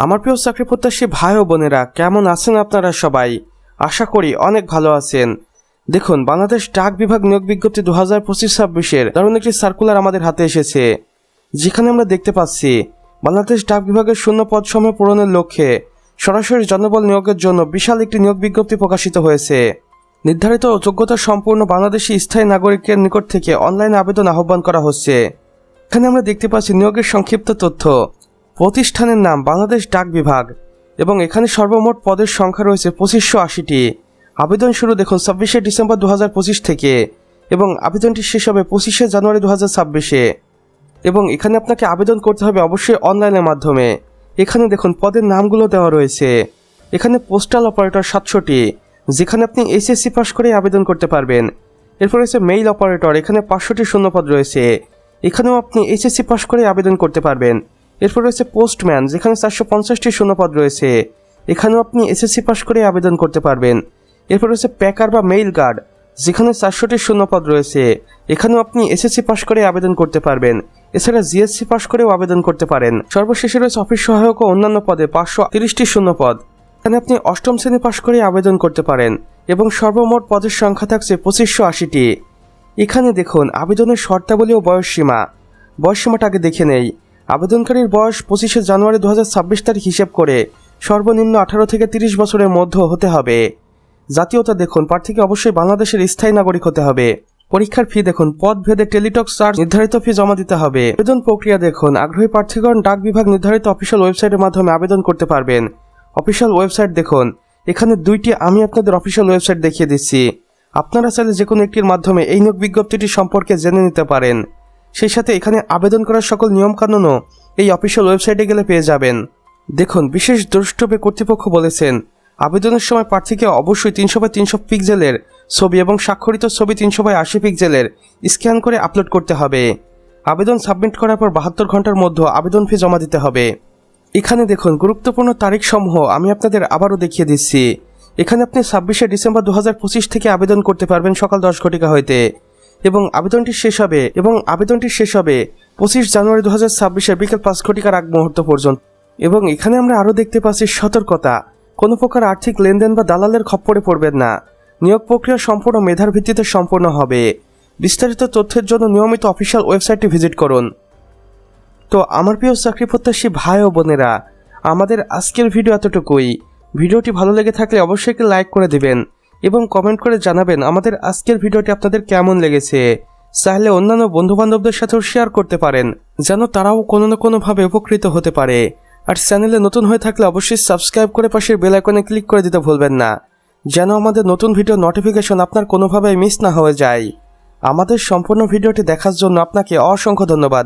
আমার প্রিয় চাকরি প্রত্যাশী ভাই ও বোনেরা, কেমন আছেন আপনারা সবাই? আশা করি অনেক ভালো আছেন। দেখুন, বাংলাদেশ ডাক বিভাগ নিয়োগ বিজ্ঞপ্তি 2025-26 দারুণ একটি সার্কুলার আমাদের হাতে এসেছে, যেখানে আমরা দেখতে পাচ্ছি বাংলাদেশ ডাক বিভাগের শূন্য পদ সমূহ পূরণের লক্ষ্যে সরাসরি জনবল নিয়োগের জন্য বিশাল একটি নিয়োগ বিজ্ঞপ্তি প্রকাশিত হয়েছে। নির্ধারিত যোগ্যতা সম্পূর্ণ বাংলাদেশি স্থায়ী নাগরিকের নিকট থেকে অনলাইনে আবেদন আহ্বান করা হচ্ছে। এখানে আমরা দেখতে পাচ্ছি নিয়োগের সংক্ষিপ্ত তথ্য, প্রতিষ্ঠানের নাম বাংলাদেশ ডাক বিভাগ, এবং এখানে সর্বমোট পদের সংখ্যা রয়েছে 2580টি। আবেদন শুরু দেখুন 26শে ডিসেম্বর 2025 থেকে, এবং আবেদনটি শেষ হবে 25শে জানুয়ারি 2026-এ। এবং এখানে আপনাকে আবেদন করতে হবে অবশ্যই অনলাইনের মাধ্যমে। এখানে দেখুন পদের নামগুলো দেওয়া রয়েছে। এখানে পোস্টাল অপারেটর 700টি, যেখানে আপনি এসএসসি পাস করে আবেদন করতে পারবেন। এরপর রয়েছে মেইল অপারেটর, এখানে 500টি শূন্যপদ রয়েছে, এখানেও আপনি এসএসসি পাস করে আবেদন করতে পারবেন। এরপর রয়েছে পোস্টম্যান, যেখানে 450টি শূন্যপদ রয়েছে, এখানেও আপনি এসএসসি পাস করে আবেদন করতে পারবেন। এরপর রয়েছে প্যাকার বা মেইল গার্ড, যেখানে 400টি শূন্যপদ রয়েছে, এখানেও আপনি এসএসসি পাস করে আবেদন করতে পারবেন। এছাড়া জিএসসি পাস করেও আবেদন করতে পারেন। সর্বশেষে রয়েছে অফিস সহায়ক ও অন্যান্য পদে 530টি শূন্যপদ, এখানে আপনি অষ্টম শ্রেণী পাস করে আবেদন করতে পারেন, এবং সর্বমোট পদের সংখ্যা থাকছে 2580টি। এখানে দেখুন আবেদনের শর্তাবলী ও বয়সসীমাটা আগে দেখে নেই। আবেদনকারীর বয়স 25শে জানুয়ারি 2026 তারিখ হিসেব করে সর্বনিম্ন 18 থেকে 30 বছরের মধ্যে হতে হবে। জাতীয়তা দেখুন, প্রার্থীকে অবশ্যই বাংলাদেশের স্থায়ী নাগরিক হতে হবে। পরীক্ষার ফি দেখুন, পদ ভেদে টেলিটক চার্জ নির্ধারিত ফি জমা দিতে হবে। আবেদন প্রক্রিয়া দেখুন, আগ্রহী প্রার্থীগণ ডাক বিভাগ নির্ধারিত অফিসিয়াল ওয়েবসাইটের মাধ্যমে আবেদন করতে পারবেন। অফিসিয়াল ওয়েবসাইট দেখুন, এখানে দুইটি আমি আপনাদের অফিসিয়াল ওয়েবসাইট দেখিয়ে দিচ্ছি। আপনারা চাইলে যে কোনো একটির মাধ্যমে এই নিয়োগ বিজ্ঞপ্তিটি সম্পর্কে জেনে নিতে পারেন। সেই সাথে এখানে আবেদন করার সকল নিয়মকানুনও এই অফিসিয়াল ওয়েবসাইটে গেলে পেয়ে যাবেন। দেখুন, বিশেষ দ্রষ্টব্যে কর্তৃপক্ষ বলেছেন আবেদনের সময় প্রার্থীকে অবশ্যই 300x300 পিক্সেলের ছবি এবং স্বাক্ষরিত ছবি 300x80 পিক্সেলের স্ক্যান করে আপলোড করতে হবে। আবেদন সাবমিট করার পর 72 ঘন্টার মধ্যে আবেদন ফি জমা দিতে হবে। এখানে দেখুন গুরুত্বপূর্ণ তারিখসমূহ আমি আপনাদের আবারও দেখিয়ে দিচ্ছি। এখানে আপনি 26শে ডিসেম্বর 2025 থেকে আবেদন করতে পারবেন সকাল 10 ঘটিকা হইতে, এবং আবেদনটি শেষ হবে 25 জানুয়ারি 2026 বিকেল 5 ঘটিকার আগ মুহূর্ত পর্যন্ত। এবং এখানে আমরা আরও দেখতে পাচ্ছি সতর্কতা, কোনো প্রকার আর্থিক লেনদেন বা দালালের খপ্পরে পড়বেন না। নিয়োগ প্রক্রিয়া সম্পূর্ণ মেধার ভিত্তিতে সম্পন্ন হবে। বিস্তারিত তথ্যের জন্য নিয়মিত অফিসিয়াল ওয়েবসাইটটি ভিজিট করুন। তো আমার প্রিয় চাকরি প্রত্যাশী ভাই ও বোনেরা, আমাদের আজকের ভিডিও এতটুকুই। ভিডিওটি ভালো লেগে থাকলে অবশ্যই একটি লাইক করে দিবেন এবং কমেন্ট করে জানাবেন আমাদের আজকের ভিডিওটি আপনাদের কেমন লেগেছে। চাইলে অন্যান্য বন্ধুবান্ধবদের সাথেও শেয়ার করতে পারেন, যেন তারাও কোনো না কোনোভাবে উপকৃত হতে পারে। আর চ্যানেলে নতুন হয়ে থাকলে অবশ্যই সাবস্ক্রাইব করে পাশের বেল আইকনে ক্লিক করে দিতে ভুলবেন না, যেন আমাদের নতুন ভিডিও নোটিফিকেশন আপনার কোনোভাবে মিস না হয়ে যায়। আমাদের সম্পূর্ণ ভিডিওটি দেখার জন্য আপনাকে অসংখ্য ধন্যবাদ।